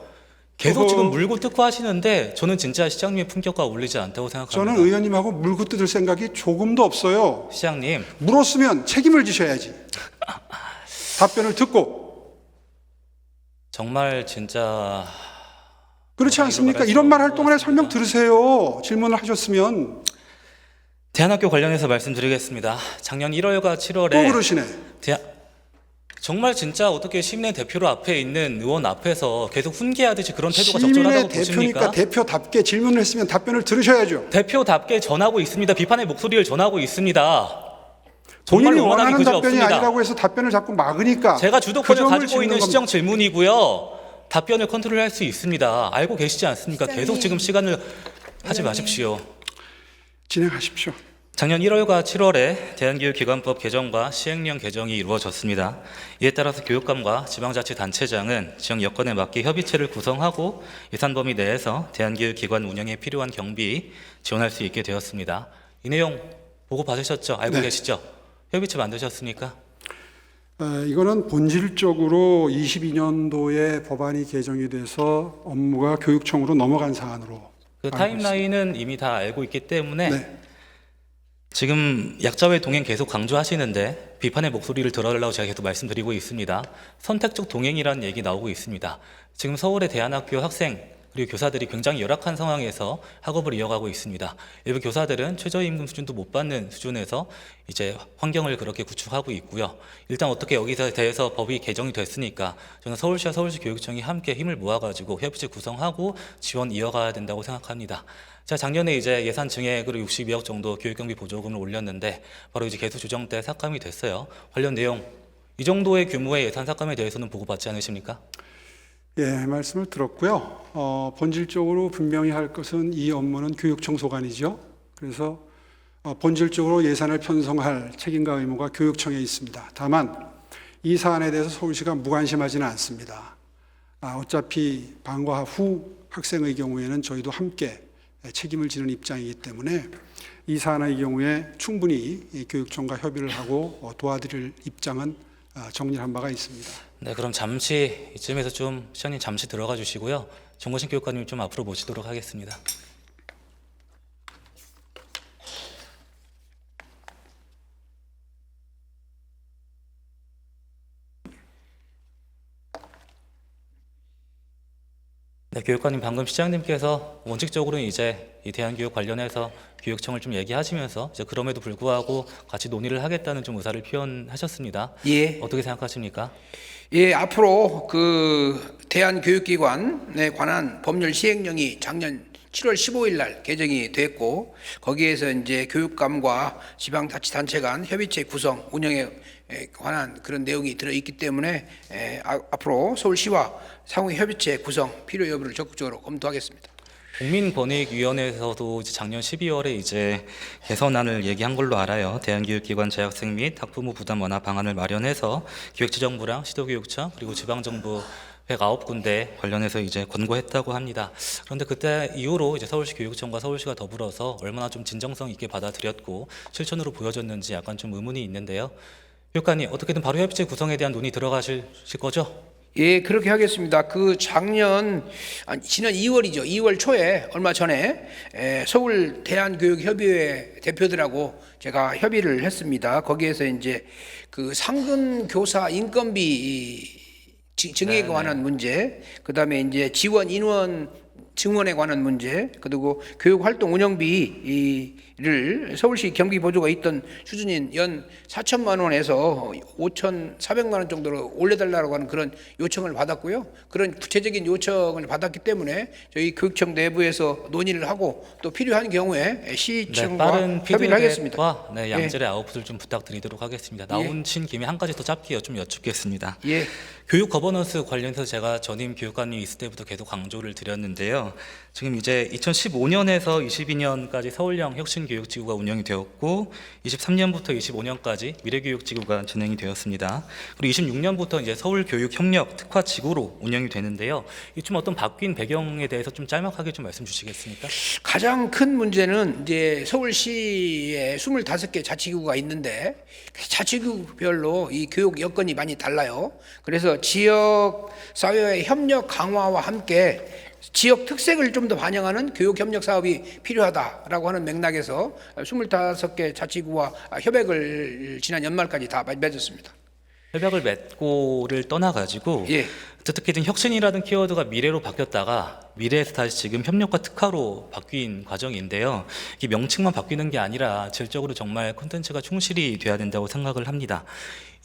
계속 어허. 지금 물고 뜯고 하시는데 저는 진짜 시장님의 품격과 어울리지 않다고 생각합니다. 저는 의원님하고 물고 뜯을 생각이 조금도 없어요. 시장님, 물었으면 책임을 지셔야지. 답변을 듣고. 정말 진짜 그렇지 않습니까? 이런 말 할 동안에 설명 들으세요. 질문을 하셨으면. 대안학교 관련해서 말씀드리겠습니다. 작년 1월과 7월에 또 그러시네. 정말 진짜 어떻게 시민의 대표로 앞에 있는 의원 앞에서 계속 훈계하듯이 그런 태도가 시민의 적절하다고 대표니까 보십니까? 대표답게 질문을 했으면 답변을 들으셔야죠. 대표답게 전하고 있습니다. 비판의 목소리를 전하고 있습니다. 정말 본인이 원하는 원하는 그지 답변이 없습니다. 아니라고 해서 답변을 자꾸 막으니까 제가 그 주도권을 점을 가지고 짚는 있는 겁니다. 시정 질문이고요. 답변을 컨트롤할 수 있습니다. 알고 계시지 않습니까? 계속 지금 시간을 하지 마십시오. 진행하십시오. 작년 1월과 7월에 대한교육기관법 개정과 시행령 개정이 이루어졌습니다. 이에 따라서 교육감과 지방자치단체장은 지역 여건에 맞게 협의체를 구성하고 예산 범위 내에서 대한교육기관 운영에 필요한 경비 지원할 수 있게 되었습니다. 이 내용 보고 받으셨죠? 알고 네. 계시죠? 협의체 만드셨습니까? 이거는 본질적으로 22년도에 법안이 개정이 돼서 업무가 교육청으로 넘어간 사안으로 그 알고 타임라인은 이미 다 알고 있기 때문에 있습니다. 네. 지금 약자의 동행 계속 강조하시는데 비판의 목소리를 들어달라고 제가 계속 말씀드리고 있습니다. 선택적 동행이라는 얘기 나오고 있습니다. 지금 서울의 대안학교 학생 그리고 교사들이 굉장히 열악한 상황에서 학업을 이어가고 있습니다. 일부 교사들은 최저임금 수준도 못 받는 수준에서 이제 환경을 그렇게 구축하고 있고요. 일단 어떻게 여기서 대해서 법이 개정이 됐으니까 저는 서울시와 서울시 교육청이 함께 힘을 모아가지고 협의체 구성하고 지원 이어가야 된다고 생각합니다. 자, 작년에 이제 예산 증액으로 62억 정도 교육경비 보조금을 올렸는데 바로 이제 개수 조정 때 삭감이 됐어요. 관련 내용 이 정도의 규모의 예산 삭감에 대해서는 보고받지 않으십니까? 예, 말씀을 들었고요. 본질적으로 분명히 할 것은 이 업무는 교육청소관이죠. 그래서 본질적으로 예산을 편성할 책임과 의무가 교육청에 있습니다. 다만 이 사안에 대해서 서울시가 무관심하지는 않습니다. 어차피 방과 후 학생의 경우에는 저희도 함께 책임을 지는 입장이기 때문에 이 사안의 경우에 충분히 교육청과 협의를 하고 도와드릴 입장은 정리한 바가 있습니다. 네, 그럼 잠시 이쯤에서 좀 시장님 잠시 들어가 주시고요. 정거신 교육관님 좀 앞으로 모시도록 하겠습니다. 네, 교육관님 방금 시장님께서 원칙적으로는 이제 이 대한교육 관련해서 교육청을 좀 얘기하시면서 이제 그럼에도 불구하고 같이 논의를 하겠다는 좀 의사를 표현하셨습니다. 예. 어떻게 생각하십니까? 예, 앞으로 그 대한교육기관에 관한 법률 시행령이 작년 7월 15일 날 개정이 됐고, 거기에서 이제 교육감과 지방자치단체 간 협의체 구성, 운영에 관한 그런 내용이 들어있기 때문에 앞으로 서울시와 상호 협의체 구성 필요 여부를 적극적으로 검토하겠습니다. 국민권익위원회에서도 이제 작년 12월에 이제 개선안을 얘기한 걸로 알아요. 대한교육기관 재학생 및 학부모 부담 완화 방안을 마련해서 기획재정부랑 시도교육청 그리고 지방정부 109군데 관련해서 이제 권고했다고 합니다. 그런데 그때 이후로 이제 서울시 교육청과 서울시가 더불어서 얼마나 좀 진정성 있게 받아들였고 실천으로 보여졌는지 약간 좀 의문이 있는데요. 교육관님, 어떻게든 바로 협의체 구성에 대한 논의 들어가실 거죠? 예, 그렇게 하겠습니다. 그 지난 2월이죠. 2월 초에 얼마 전에 서울 대한교육협의회 대표들하고 제가 협의를 했습니다. 거기에서 이제 그 상근 교사 인건비 증액에 관한 문제, 그다음에 이제 지원 인원 증원에 관한 문제, 그리고 교육활동 운영비를 서울시 경비 보조가 있던 수준인 연 4천만 원에서 5,400만 원 정도로 올려달라고 하는 그런 요청을 받았고요. 그런 구체적인 요청을 받았기 때문에 저희 교육청 내부에서 논의를 하고 또 필요한 경우에 시청과 빠른 협의를 하겠습니다. 피드백과 양질의 아웃풋을 좀 부탁드리도록 하겠습니다. 나오신 김에 한 가지 더 짧게 좀 여쭙겠습니다. 예. 교육 거버넌스 관련해서 제가 전임 교육관님 있을 때부터 계속 강조를 드렸는데요. 지금 이제 2015년에서 22년까지 서울형 혁신교육지구가 운영이 되었고 23년부터 25년까지 미래교육지구가 진행이 되었습니다. 그리고 26년부터 이제 서울교육협력 특화지구로 운영이 되는데요. 이 좀 어떤 바뀐 배경에 대해서 좀 짤막하게 좀 말씀 주시겠습니까? 가장 큰 문제는 이제 서울시에 25개 자치구가 있는데 자치구별로 이 교육 여건이 많이 달라요. 그래서 지역 사회의 협력 강화와 함께 지역 특색을 좀 더 반영하는 교육 협력 사업이 필요하다라고 하는 맥락에서 25개 자치구와 협약을 지난 연말까지 다 맺었습니다. 협약을 맺고를 떠나가지고 예. 어떻게든 혁신이라는 키워드가 미래로 바뀌었다가 미래에서 다시 지금 협력과 특화로 바뀐 과정인데요. 이 명칭만 바뀌는 게 아니라 질적으로 정말 콘텐츠가 충실히 돼야 된다고 생각을 합니다.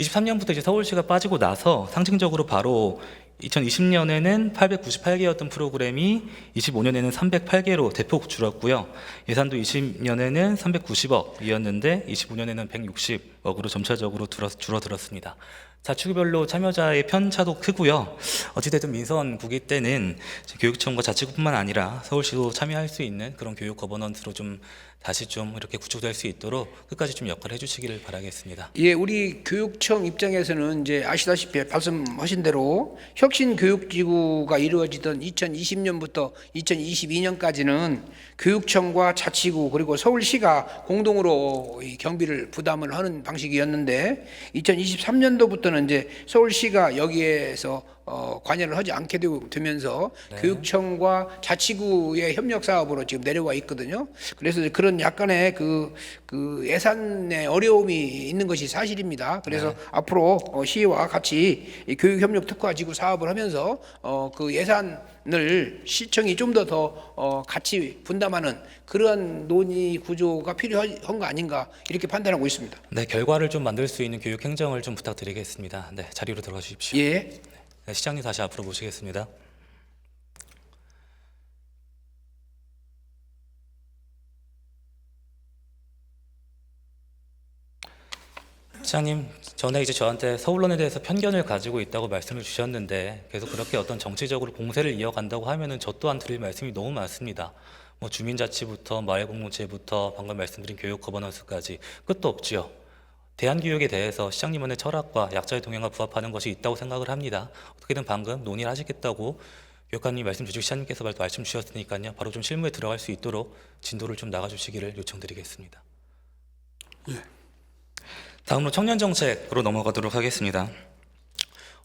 23년부터 이제 서울시가 빠지고 나서 상징적으로 바로 2020년에는 898개였던 프로그램이 25년에는 308개로 대폭 줄었고요. 예산도 20년에는 390억이었는데 25년에는 160억으로 점차적으로 줄어들었습니다. 자치구별로 참여자의 편차도 크고요. 어찌됐든 민선국이 때는 교육청과 자치구뿐만 아니라 서울시도 참여할 수 있는 그런 교육 거버넌스로 좀 다시 좀 이렇게 구축될 수 있도록 끝까지 좀 역할을 해주시기를 바라겠습니다. 예, 우리 교육청 입장에서는 이제 아시다시피 말씀하신 대로 혁신교육지구가 이루어지던 2020년부터 2022년까지는 교육청과 자치구 그리고 서울시가 공동으로 이 경비를 부담을 하는 방식이었는데 2023년도부터는 이제 서울시가 여기에서 관여를 하지 않게 되면서 교육청과 자치구의 협력 사업으로 지금 내려와 있거든요. 그래서 그런 약간의 그 예산의 어려움이 있는 것이 사실입니다. 그래서 앞으로 시와 같이 이 교육협력 특화지구 사업을 하면서 그 예산을 시청이 좀 더 같이 분담하는 그런 논의 구조가 필요한 거 아닌가 이렇게 판단하고 있습니다. 네, 결과를 좀 만들 수 있는 교육 행정을 좀 부탁드리겠습니다. 네, 자리로 들어가 주십시오. 예. 네, 시장님 다시 앞으로 모시겠습니다. 시장님, 전에 이제 저한테 서울론에 대해서 편견을 가지고 있다고 말씀을 주셨는데 계속 그렇게 어떤 정치적으로 공세를 이어간다고 하면은 저 또한 드릴 말씀이 너무 많습니다. 뭐 주민자치부터 마을공동체부터 방금 말씀드린 교육 거버넌스까지 끝도 없지요. 대한교육에 대해서 시장님만의 철학과 약자의 동향과 부합하는 것이 있다고 생각을 합니다. 어떻게든 방금 논의를 하시겠다고 교육감님 말씀 주시고 시장님께서 말씀 주셨으니까요. 바로 좀 실무에 들어갈 수 있도록 진도를 좀 나가주시기를 요청드리겠습니다. 예. 다음으로 청년정책으로 넘어가도록 하겠습니다.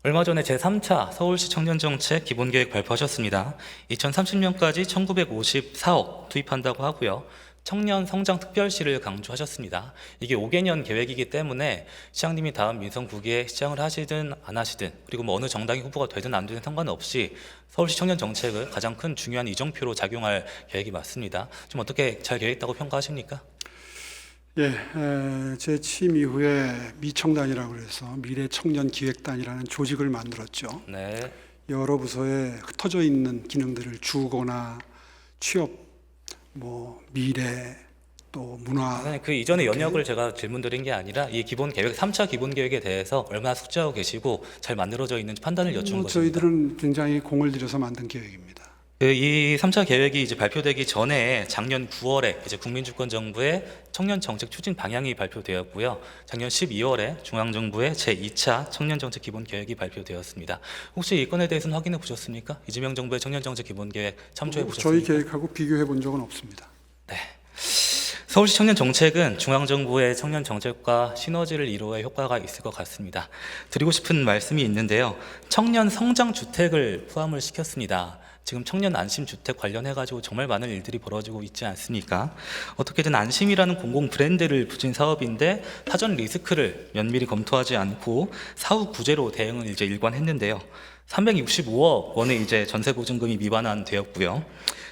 얼마 전에 제3차 서울시 청년정책 기본계획 발표하셨습니다. 2030년까지 1954억 투입한다고 하고요. 청년 성장 특별시를 강조하셨습니다. 이게 5개년 계획이기 때문에 시장님이 다음 민선 9기에 시장을 하시든 안 하시든 그리고 뭐 어느 정당의 후보가 되든 안 되든 상관없이 서울시 청년 정책을 가장 큰 중요한 이정표로 작용할 계획이 맞습니다. 좀 어떻게 잘 계획했다고 평가하십니까? 예, 제 취임 이후에 미청단이라고 해서 미래청년기획단이라는 조직을 만들었죠. 네. 여러 부서에 흩어져 있는 기능들을 주거나 취업, 뭐 미래, 또 문화. 아니, 그 이전의 연역을 제가 질문드린 게 아니라 이 기본 계획 3차 기본 계획에 대해서 얼마나 숙지하고 계시고 잘 만들어져 있는지 판단을 여쭈는 것입니다. 저희들은 굉장히 공을 들여서 만든 계획입니다. 이 3차 계획이 이제 발표되기 전에 작년 9월에 이제 국민주권정부의 청년 정책 추진 방향이 발표되었고요. 작년 12월에 중앙정부의 제2차 청년정책 기본계획이 발표되었습니다. 혹시 이 건에 대해서는 확인해 보셨습니까? 이재명 정부의 청년정책 기본계획 참조해 저희 보셨습니까? 계획하고 비교해 본 적은 없습니다. 서울시 청년정책은 중앙정부의 청년정책과 시너지를 이루어야 효과가 있을 것 같습니다. 드리고 싶은 말씀이 있는데요. 청년 성장주택을 포함을 시켰습니다. 지금 청년 안심주택 관련해가지고 정말 많은 일들이 벌어지고 있지 않습니까? 어떻게든 안심이라는 공공 브랜드를 붙인 사업인데 사전 리스크를 면밀히 검토하지 않고 사후 구제로 대응을 이제 일관했는데요. 365억 원의 이제 전세보증금이 미반환되었고요.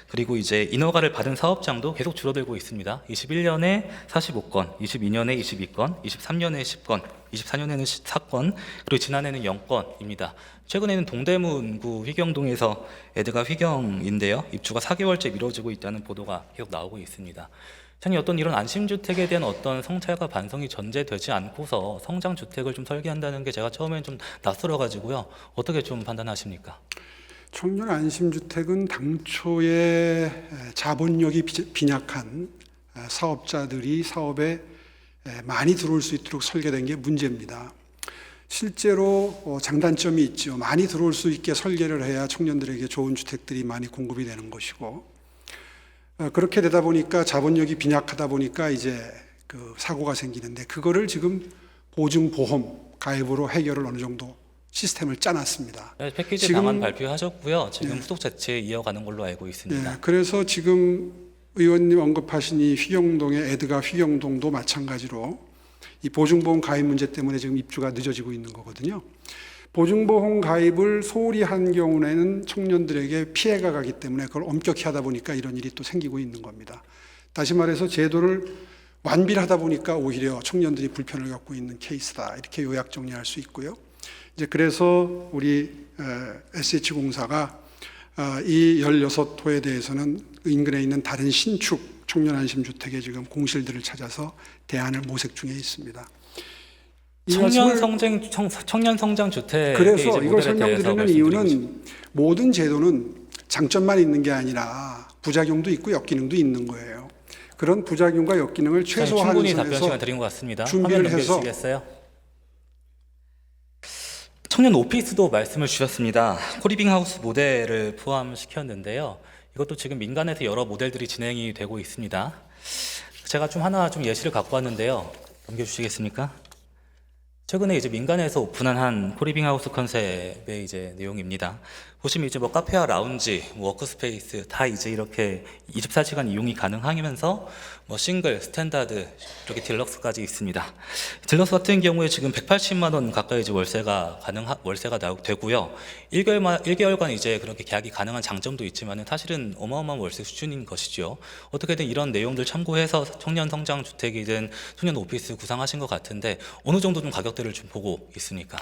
그리고 이제 인허가를 받은 사업장도 계속 줄어들고 있습니다. 21년에 45건, 22년에 22건, 23년에 10건, 24년에는 4건, 그리고 지난해는 0건입니다. 최근에는 동대문구 휘경동에서 에드가 휘경인데요. 입주가 4개월째 미뤄지고 있다는 보도가 계속 나오고 있습니다. 장님, 어떤 이런 안심주택에 대한 어떤 성찰과 반성이 전제되지 않고서 성장주택을 좀 설계한다는 게 제가 처음엔 좀 낯설어가지고요. 어떻게 좀 판단하십니까? 청년 안심주택은 당초에 자본력이 빈약한 사업자들이 사업에 많이 들어올 수 있도록 설계된 게 문제입니다. 실제로 장단점이 있죠. 많이 들어올 수 있게 설계를 해야 청년들에게 좋은 주택들이 많이 공급이 되는 것이고, 그렇게 되다 보니까 자본력이 빈약하다 보니까 이제 그 사고가 생기는데, 그거를 지금 보증보험 가입으로 해결을 어느 정도 시스템을 짜놨습니다. 네, 패키지 지금, 방안 발표하셨고요. 지금 네. 후속 자체에 이어가는 걸로 알고 있습니다. 네, 그래서 지금 의원님 언급하신 이 휘경동의 에드가 휘경동도 마찬가지로 이 보증보험 가입 문제 때문에 지금 입주가 늦어지고 있는 거거든요. 보증보험 가입을 소홀히 한 경우에는 청년들에게 피해가 가기 때문에 그걸 엄격히 하다 보니까 이런 일이 또 생기고 있는 겁니다. 다시 말해서 제도를 완비하다 보니까 오히려 청년들이 불편을 겪고 있는 케이스다, 이렇게 요약 정리할 수 있고요. 이제 그래서 우리 SH공사가 이 16호에 대해서는 인근에 있는 다른 신축 청년 안심주택에 지금 공실들을 찾아서 대안을 모색 중에 있습니다. 청년 성장 주택. 그래서 이걸 설명드리는 이유는 모든 제도는 장점만 있는 게 아니라 부작용도 있고 역기능도 있는 거예요. 그런 부작용과 역기능을 최소화하는 충분히 답변 시간 선에서 드린 것 같습니다. 준비를 해서 넘겨주시겠어요? 청년 오피스도 말씀을 주셨습니다. 코리빙 하우스 모델을 포함시켰는데요. 이것도 지금 민간에서 여러 모델들이 진행이 되고 있습니다. 제가 하나 예시를 갖고 왔는데요. 넘겨주시겠습니까? 최근에 이제 민간에서 오픈한 한 코리빙 하우스 컨셉의 이제 내용입니다. 보시면 이제 뭐 카페와 라운지, 워크스페이스 다 이제 이렇게 24시간 이용이 가능하면서 뭐 싱글, 스탠다드, 이렇게 딜럭스까지 있습니다. 딜럭스 같은 경우에 지금 180만 원 가까이 이제 월세가 되고요. 1개월간 이제 그렇게 계약이 가능한 장점도 있지만은 사실은 어마어마한 월세 수준인 것이죠. 어떻게든 이런 내용들 참고해서 청년 성장 주택이든 청년 오피스 구상하신 것 같은데 어느 정도 좀 가격대를 좀 보고 있습니까?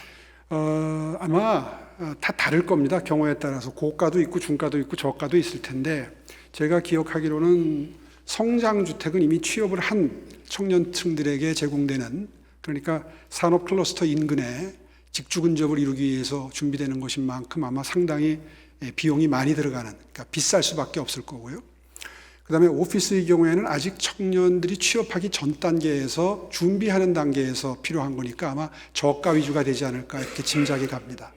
아마 다 다를 겁니다. 경우에 따라서 고가도 있고 중가도 있고 저가도 있을 텐데, 제가 기억하기로는 성장주택은 이미 취업을 한 청년층들에게 제공되는 그러니까 산업 클러스터 인근에 직주 근접을 이루기 위해서 준비되는 것인 만큼 아마 상당히 비용이 많이 들어가는, 그러니까 비쌀 수밖에 없을 거고요. 그다음에 오피스의 경우에는 아직 청년들이 취업하기 전 단계에서 준비하는 단계에서 필요한 거니까 아마 저가 위주가 되지 않을까 이렇게 짐작이 갑니다.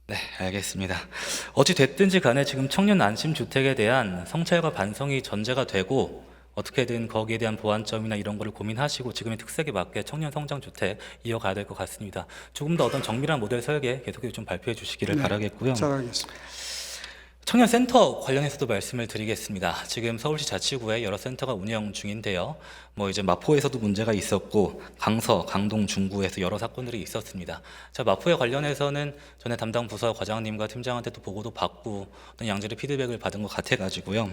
네, 알겠습니다. 어찌 됐든지 간에 지금 청년 안심 주택에 대한 성찰과 반성이 전제가 되고 어떻게든 거기에 대한 보완점이나 이런 거를 고민하시고 지금의 특색에 맞게 청년 성장 주택 이어가야 될 것 같습니다. 조금 더 어떤 정밀한 모델 설계 계속해서 좀 발표해 주시기를 바라겠고요. 잘 알겠습니다. 청년 센터 관련해서도 말씀을 드리겠습니다. 지금 서울시 자치구에 여러 센터가 운영 중인데요. 뭐 이제 마포에서도 문제가 있었고 강서, 강동, 중구에서 여러 사건들이 있었습니다. 자, 마포에 관련해서는 전에 담당 부서 과장님과 팀장한테 또 보고도 받고 어떤 양질의 피드백을 받은 것 같아가지고요.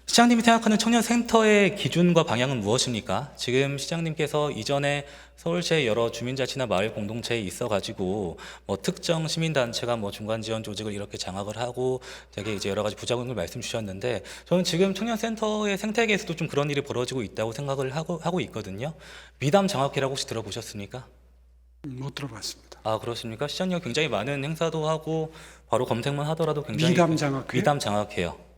시장님이 생각하는 청년 센터의 기준과 방향은 무엇입니까? 지금 시장님께서 이전에 서울시의 여러 주민자치나 마을 공동체에 있어가지고 뭐 특정 시민단체가 뭐 중간 지원 조직을 이렇게 장악을 하고 되게 이제 여러 가지 부작용을 말씀 주셨는데 저는 지금 청년 센터의 생태계에서도 좀 그런 일이 벌어지고 있다고 생각을 하고 있거든요. 미담 장학회라고 혹시 들어보셨습니까? 못 들어봤습니다. 아, 그렇습니까? 시장님 굉장히 많은 행사도 하고 바로 검색만 하더라도 굉장히 미담 장학회? 미담 장학회요.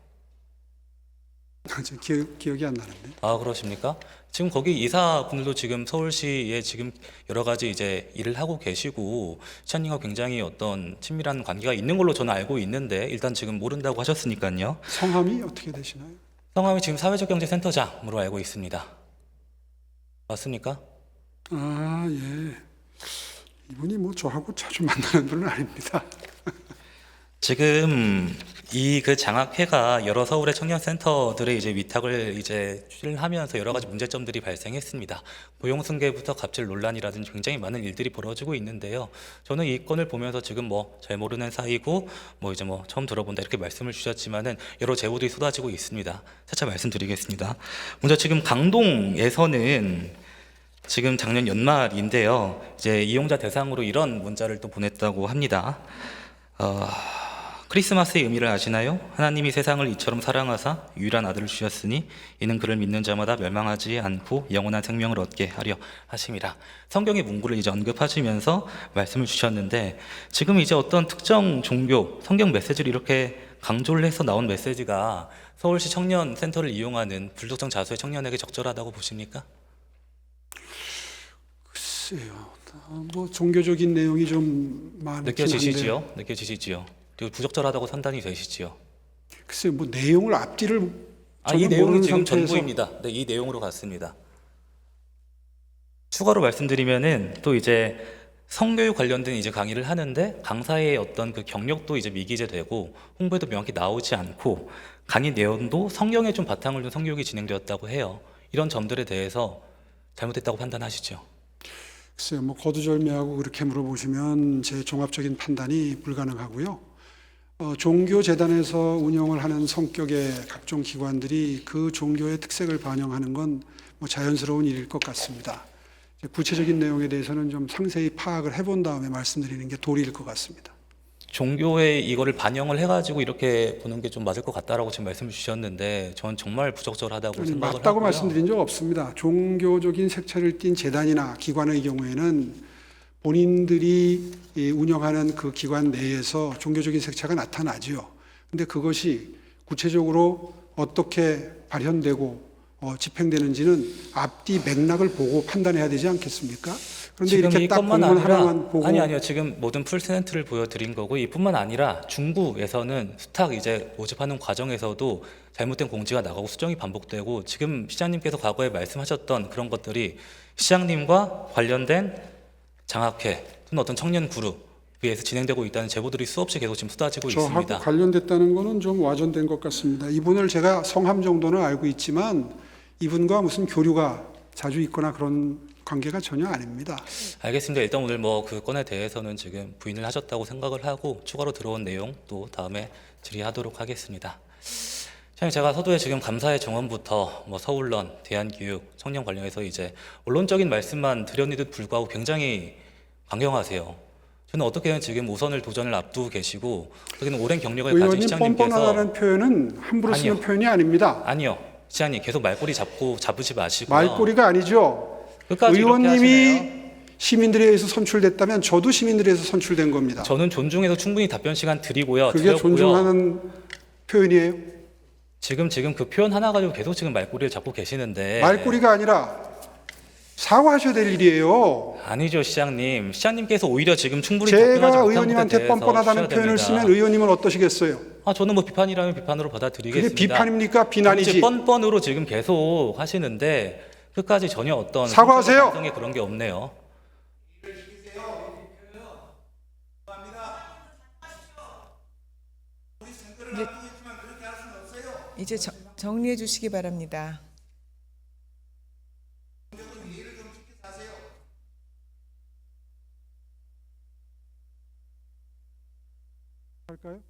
기억이 안 나는데. 아, 그러십니까? 지금 거기 이사분들도 지금 서울시에 지금 여러 가지 이제 일을 하고 계시고 시장님과 굉장히 어떤 친밀한 관계가 있는 걸로 저는 알고 있는데 일단 지금 모른다고 하셨으니까요. 성함이 어떻게 되시나요? 성함이 지금 사회적경제센터장으로 알고 있습니다. 맞습니까? 아, 예. 이분이 뭐 저하고 자주 만나는 분은 아닙니다. 지금 이 그 장학회가 여러 서울의 청년 센터들의 이제 위탁을 이제 추진하면서 여러 가지 문제점들이 발생했습니다. 고용 승계부터 갑질 논란이라든지 굉장히 많은 일들이 벌어지고 있는데요. 저는 이 건을 보면서 지금 뭐 잘 모르는 사이고 뭐 이제 뭐 처음 들어본다 이렇게 말씀을 주셨지만은 여러 제보들이 쏟아지고 있습니다. 차차 말씀드리겠습니다. 먼저 지금 강동에서는 지금 작년 연말인데요. 이제 이용자 대상으로 이런 문자를 또 보냈다고 합니다. 크리스마스의 의미를 아시나요? 하나님이 세상을 이처럼 사랑하사 유일한 아들을 주셨으니 이는 그를 믿는 자마다 멸망하지 않고 영원한 생명을 얻게 하려 하심이라. 성경의 문구를 이제 언급하시면서 말씀을 주셨는데 지금 이제 어떤 특정 종교, 성경 메시지를 이렇게 강조를 해서 나온 메시지가 서울시 청년 센터를 이용하는 불특정 다수의 청년에게 적절하다고 보십니까? 글쎄요. 뭐 종교적인 내용이 좀 많긴 느껴지시지요? 느껴지시지요? 그리고 부적절하다고 판단이 되시지요? 글쎄요. 뭐 내용을 앞뒤를 이 전혀 내용이 모르는 지금 상태에서 전부입니다. 네, 이 내용으로 갔습니다. 추가로 말씀드리면은 또 이제 성교육 관련된 이제 강의를 하는데 강사의 어떤 그 경력도 이제 미기재되고 홍보에도 명확히 나오지 않고 강의 내용도 성경에 좀 바탕을 둔 성교육이 진행되었다고 해요. 이런 점들에 대해서 잘못됐다고 판단하시죠? 글쎄요. 뭐 거두절미하고 그렇게 물어보시면 제 종합적인 판단이 불가능하고요. 종교재단에서 운영을 하는 성격의 각종 기관들이 그 종교의 특색을 반영하는 건 뭐 자연스러운 일일 것 같습니다. 구체적인 내용에 대해서는 좀 상세히 파악을 해본 다음에 말씀드리는 게 도리일 것 같습니다. 종교에 이거를 반영을 해가지고 이렇게 보는 게 좀 맞을 것 같다라고 지금 말씀을 주셨는데 저는 정말 부적절하다고 생각을 맞다고 하고요. 말씀드린 적 없습니다. 종교적인 색채를 띤 재단이나 기관의 경우에는 본인들이 운영하는 그 기관 내에서 종교적인 색채가 나타나지요. 근데 그것이 구체적으로 어떻게 발현되고 집행되는지는 앞뒤 맥락을 보고 판단해야 되지 않겠습니까? 그런데 지금 이렇게 딱 이것만 공문 아니라 하나만 보고 아니요 지금 모든 풀센트를 보여드린 거고 이뿐만 아니라 중구에서는 수탁 이제 모집하는 과정에서도 잘못된 공지가 나가고 수정이 반복되고 지금 시장님께서 과거에 말씀하셨던 그런 것들이 시장님과 관련된 장학회 또는 어떤 청년 그룹에서 진행되고 있다는 제보들이 수없이 계속 지금 쏟아지고 저하고 있습니다. 관련됐다는 거는 좀 와전된 것 같습니다. 이분을 제가 성함 정도는 알고 있지만 이분과 무슨 교류가 자주 있거나 그런 관계가 전혀 아닙니다. 알겠습니다. 일단 오늘 뭐 그 건에 대해서는 지금 부인을 하셨다고 생각을 하고 추가로 들어온 내용 또 다음에 질의하도록 하겠습니다. 제가 서두에 지금 감사의 정원부터 뭐 서울런, 대한교육, 청년 관련해서 이제 언론적인 말씀만 드렸는데도 불구하고 굉장히 강경하세요. 저는 어떻게든 지금 우선을 도전을 앞두고 계시고 어떻게든 오랜 경력을 가진 의원님 시장님께서 뻔뻔하다는 표현은 함부로 쓰는 아니요. 표현이 아닙니다. 아니요. 시장님 계속 말꼬리 잡으시 마시고요. 말꼬리가 아니죠. 끝까지 이렇게 하시네요. 의원님이 시민들에 의해서 선출됐다면 저도 시민들에 의해서 선출된 겁니다. 저는 존중해서 충분히 답변 시간 드리고요. 그게 드렸고요. 존중하는 표현이에요? 지금 그 표현 하나 가지고 계속 지금 말꼬리를 잡고 계시는데 말꼬리가 아니라 사과하셔야 될 일이에요. 아니죠, 시장님. 시장님께서 오히려 지금 충분히 답변하지 제가 못한 의원님한테 것에 대해서 뻔뻔하다는 주셔야 표현을 됩니다. 쓰면 의원님은 어떠시겠어요? 저는 뭐 비판이라면 비판으로 그게 받아들이겠습니다. 비판입니까? 비난이지. 뻔뻔으로 지금 계속 하시는데 끝까지 전혀 어떤 사과하세요. 성에 그런 게 없네요. 이제 정리해 주시기 바랍니다. 할까요?